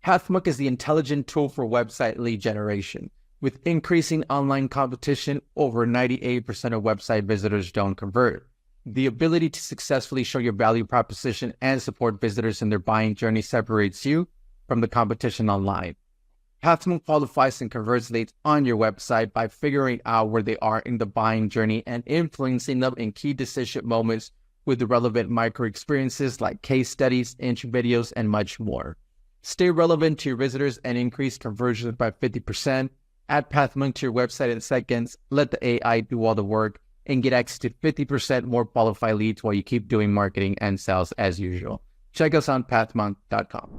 Pathmark is the intelligent tool for website lead generation. With increasing online competition, over 98% of website visitors don't convert. The ability to successfully show your value proposition and support visitors in their buying journey separates you from the competition online. Pathmark qualifies and converts leads on your website by figuring out where they are in the buying journey and influencing them in key decision moments with the relevant micro experiences like case studies, intro videos, and much more. Stay relevant to your visitors and increase conversions by 50%. Add Pathmark to your website in seconds. Let the AI do all the work and get access to 50% more qualified leads while you keep doing marketing and sales as usual. Check us out on pathmark.com.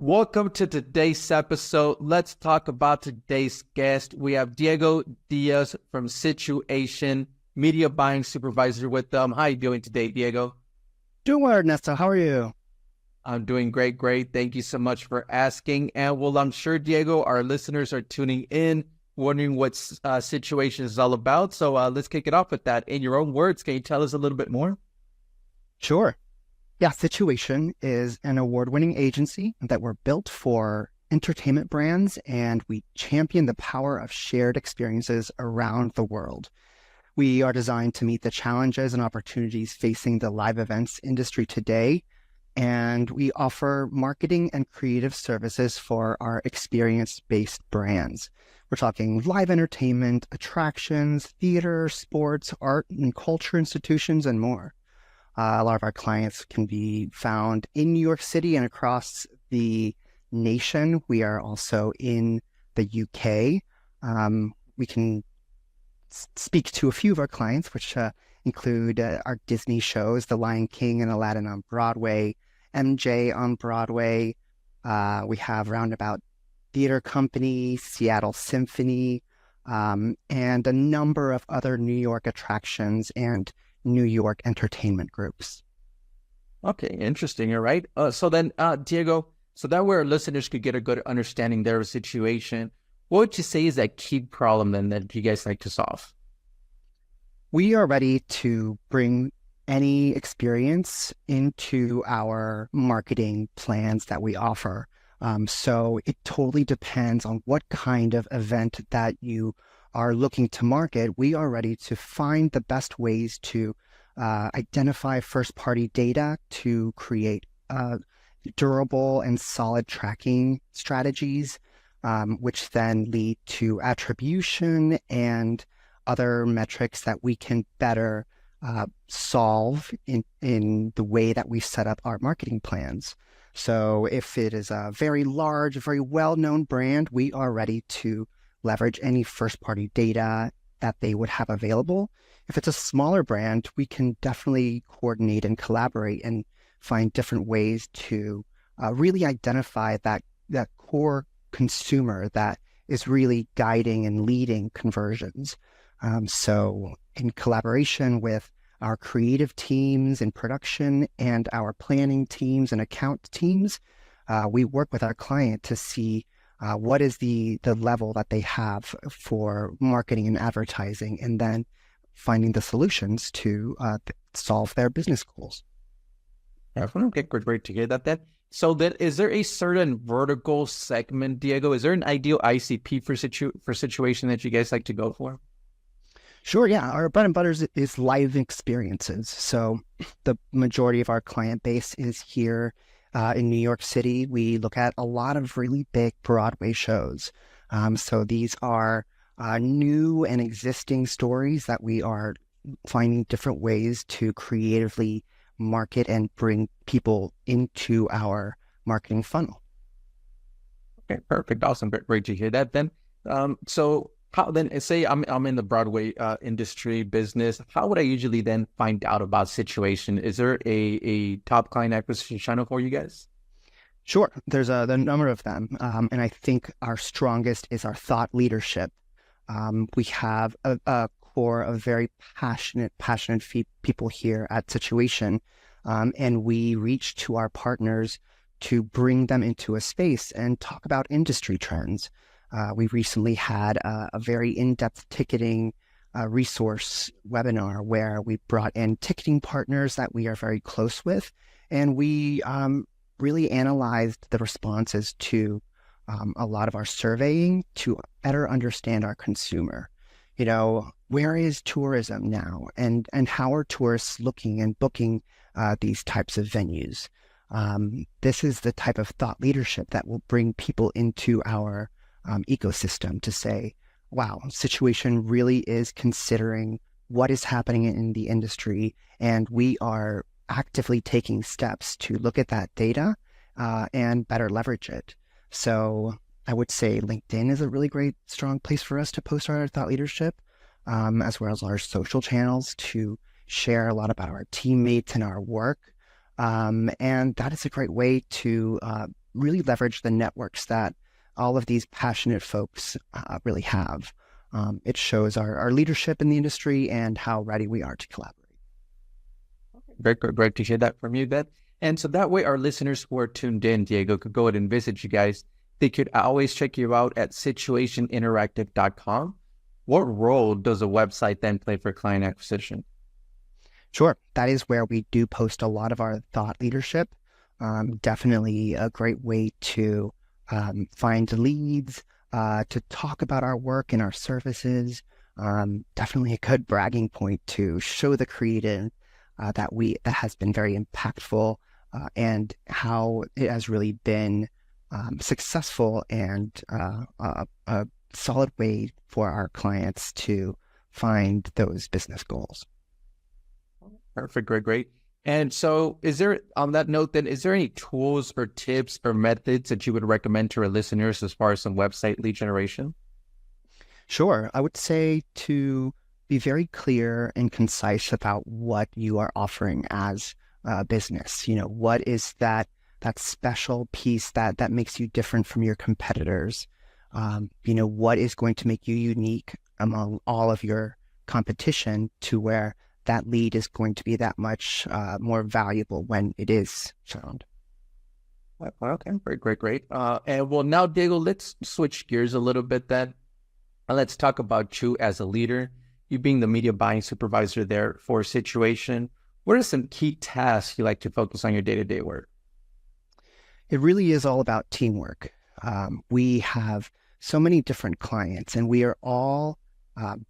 Welcome to today's episode. Let's talk about today's guest. We have Diego Diaz from Situation Media Buying Supervisor with them. How are you doing today, Diego? Doing well, Ernesto. How are you? I'm doing great. Thank you so much for asking. And well, I'm sure, Diego, our listeners are tuning in, wondering what Situation is all about. So let's kick it off with that. In your own words, can you tell us a little bit more? Sure. Yeah, Situation is an award-winning agency that we're built for entertainment brands, and we champion the power of shared experiences around the world. We are designed to meet the challenges and opportunities facing the live events industry today, and we offer marketing and creative services for our experience-based brands. We're talking live entertainment, attractions, theater, sports, art and culture institutions, and more. A lot of our clients can be found in New York City and across the nation. We are also in the UK. We can speak to a few of our clients, which include our Disney shows, The Lion King and Aladdin on Broadway, MJ on Broadway. We have Roundabout Theater Company, Seattle Symphony, and a number of other New York attractions and New York entertainment groups. Okay, interesting. All right. So then, Diego, so that way our listeners could get a good understanding of their situation, what would you say is that key problem then that you guys like to solve? We are ready to bring any experience into our marketing plans that we offer. So it totally depends on what kind of event that you are looking to market. We are ready to find the best ways to identify first-party data to create durable and solid tracking strategies, which then lead to attribution and other metrics that we can better solve in the way that we set up our marketing plans. So if it is a very large, very well-known brand, we are ready to leverage any first-party data that they would have available. If it's a smaller brand, we can definitely coordinate and collaborate and find different ways to really identify that core consumer that is really guiding and leading conversions. So in collaboration with our creative teams in production and our planning teams and account teams, we work with our client to see what is the level that they have for marketing and advertising, and then finding the solutions to solve their business goals. Okay, great to hear that then. So then, is there a certain vertical segment, Diego? Is there an ideal ICP for situation that you guys like to go for? Sure, yeah. Our bread and butter is live experiences. So the majority of our client base is here in New York City. We look at a lot of really big Broadway shows. So these are new and existing stories that we are finding different ways to creatively market and bring people into our marketing funnel. Okay, perfect. Awesome. Great to hear that then. So how then, say I'm in the Broadway industry business, how would I usually then find out about Situation? Is there a top client acquisition channel for you guys? Sure. There's a number of them. And I think our strongest is our thought leadership. We have a core of very passionate people here at Situation. And we reach to our partners to bring them into a space and talk about industry trends. We recently had a very in-depth ticketing resource webinar where we brought in ticketing partners that we are very close with, and we really analyzed the responses to a lot of our surveying to better understand our consumer. Where is tourism now, and how are tourists looking and booking these types of venues? This is the type of thought leadership that will bring people into our ecosystem to say, wow, Situation really is considering what is happening in the industry, and we are actively taking steps to look at that data and better leverage it. So I would say LinkedIn is a really great, strong place for us to post our thought leadership, as well as our social channels to share a lot about our teammates and our work. And that is a great way to really leverage the networks that all of these passionate folks really have. It shows our leadership in the industry and how ready we are to collaborate. Great to hear that from you, then. And so that way our listeners who are tuned in, Diego, could go ahead and visit you guys. They could always check you out at situationinteractive.com. What role does a website then play for client acquisition? Sure. That is where we do post a lot of our thought leadership. Definitely a great way to find leads, to talk about our work and our services. Definitely a good bragging point to show the creative that has been very impactful, and how it has really been successful and a solid way for our clients to find those business goals. Perfect. Great. And so on that note, then, is there any tools or tips or methods that you would recommend to our listeners as far as some website lead generation? Sure. I would say to be very clear and concise about what you are offering as a business. What is that special piece that makes you different from your competitors? What is going to make you unique among all of your competition to where that lead is going to be that much more valuable when it is found. Okay, great. And well, now, Diego, let's switch gears a little bit then. And let's talk about you as a leader, you being the media buying supervisor there for Situation. What are some key tasks you like to focus on your day-to-day work? It really is all about teamwork. We have so many different clients, and we are all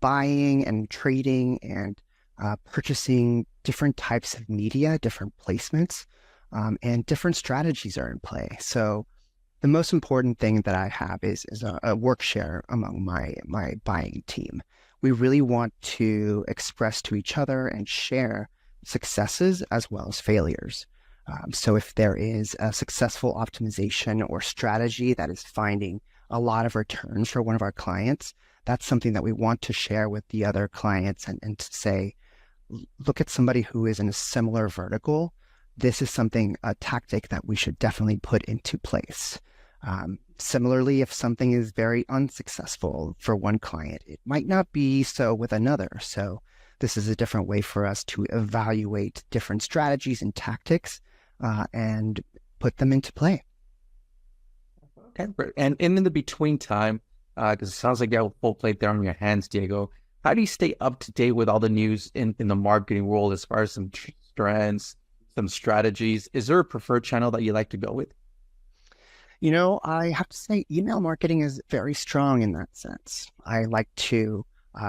buying and trading and purchasing different types of media, different placements, and different strategies are in play. So the most important thing that I have is a work share among my buying team. We really want to express to each other and share successes as well as failures. So if there is a successful optimization or strategy that is finding a lot of returns for one of our clients, that's something that we want to share with the other clients and to say, look at somebody who is in a similar vertical. This is a tactic that we should definitely put into place. Similarly, if something is very unsuccessful for one client, it might not be so with another. So this is a different way for us to evaluate different strategies and tactics and put them into play. Okay, and in the between time, because it sounds like you have a full plate there on your hands, Diego, how do you stay up to date with all the news in the marketing world as far as some trends, some strategies? Is there a preferred channel that you like to go with? I have to say email marketing is very strong in that sense. I like to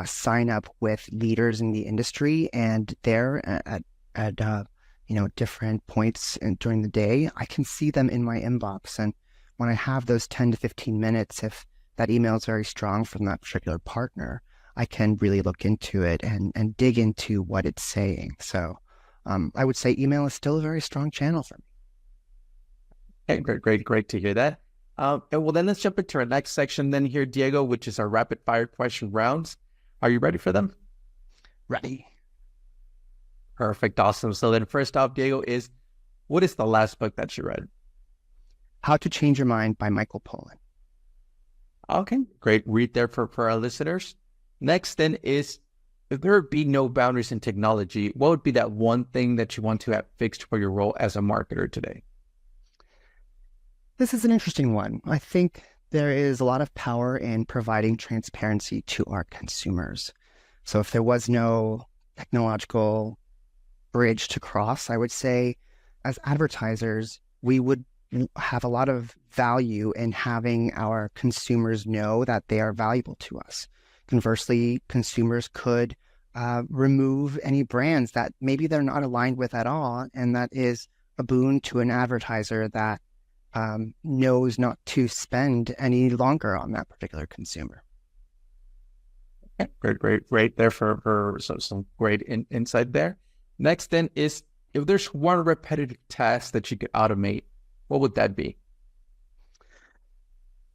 sign up with leaders in the industry, and there at different points during the day, I can see them in my inbox. And when I have those 10 to 15 minutes, if that email is very strong from that particular partner, I can really look into it and dig into what it's saying. So I would say email is still a very strong channel for me. Okay, great to hear that. And well, then let's jump into our next section then here, Diego, which is our rapid fire question rounds. Are you ready for them? Ready. Perfect. Awesome. So then first off, Diego, what is the last book that you read? How to Change Your Mind by Michael Pollan. Okay, great read there for our listeners. Next then is, if there would be no boundaries in technology, what would be that one thing that you want to have fixed for your role as a marketer today? This is an interesting one. I think there is a lot of power in providing transparency to our consumers. So if there was no technological bridge to cross, I would say as advertisers, we would have a lot of value in having our consumers know that they are valuable to us. Conversely, consumers could remove any brands that maybe they're not aligned with at all, and that is a boon to an advertiser that knows not to spend any longer on that particular consumer. Great there for some great insight there. Next then is, if there's one repetitive task that you could automate, what would that be?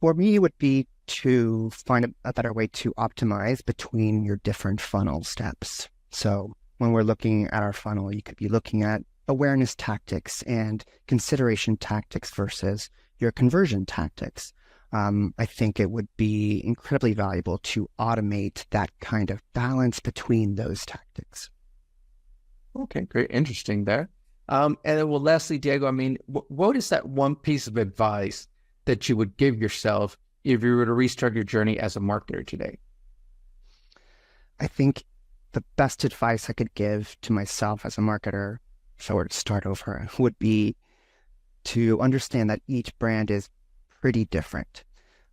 For me, it would be to find a better way to optimize between your different funnel steps. So when we're looking at our funnel, you could be looking at awareness tactics and consideration tactics versus your conversion tactics. I think it would be incredibly valuable to automate that kind of balance between those tactics. Okay, great. Interesting there. And then, well, lastly, Diego, I mean, what is that one piece of advice that you would give yourself if you were to restart your journey as a marketer today? I think the best advice I could give to myself as a marketer, if I were to start over, would be to understand that each brand is pretty different.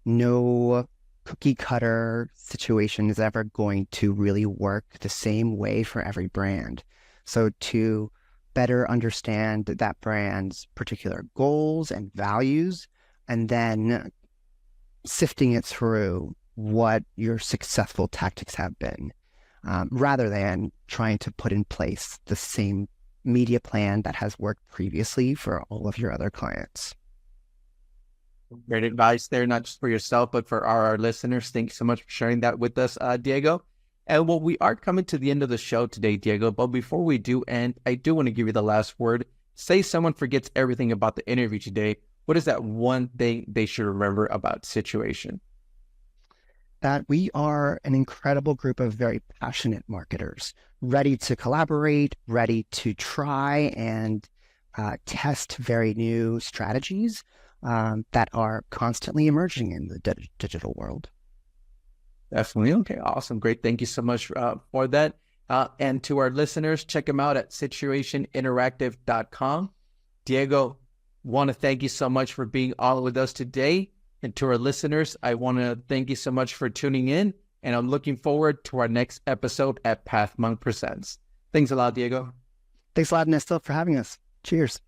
No cookie cutter situation is ever going to really work the same way for every brand. So to better understand that brand's particular goals and values, and then sifting it through what your successful tactics have been, rather than trying to put in place the same media plan that has worked previously for all of your other clients. Great advice there, not just for yourself, but for our listeners. Thank you so much for sharing that with us, Diego. And well, we are coming to the end of the show today, Diego. But before we do end, I do want to give you the last word. Say someone forgets everything about the interview today. What is that one thing they should remember about Situation? That we are an incredible group of very passionate marketers, ready to collaborate, ready to try and test very new strategies that are constantly emerging in the digital world. Definitely. Okay, awesome. Great. Thank you so much for that. And to our listeners, check them out at situationinteractive.com. Diego, want to thank you so much for being on with us today. And to our listeners, I want to thank you so much for tuning in. And I'm looking forward to our next episode at Pathmonk Presents. Thanks a lot, Diego. Thanks a lot, Nestor, for having us. Cheers.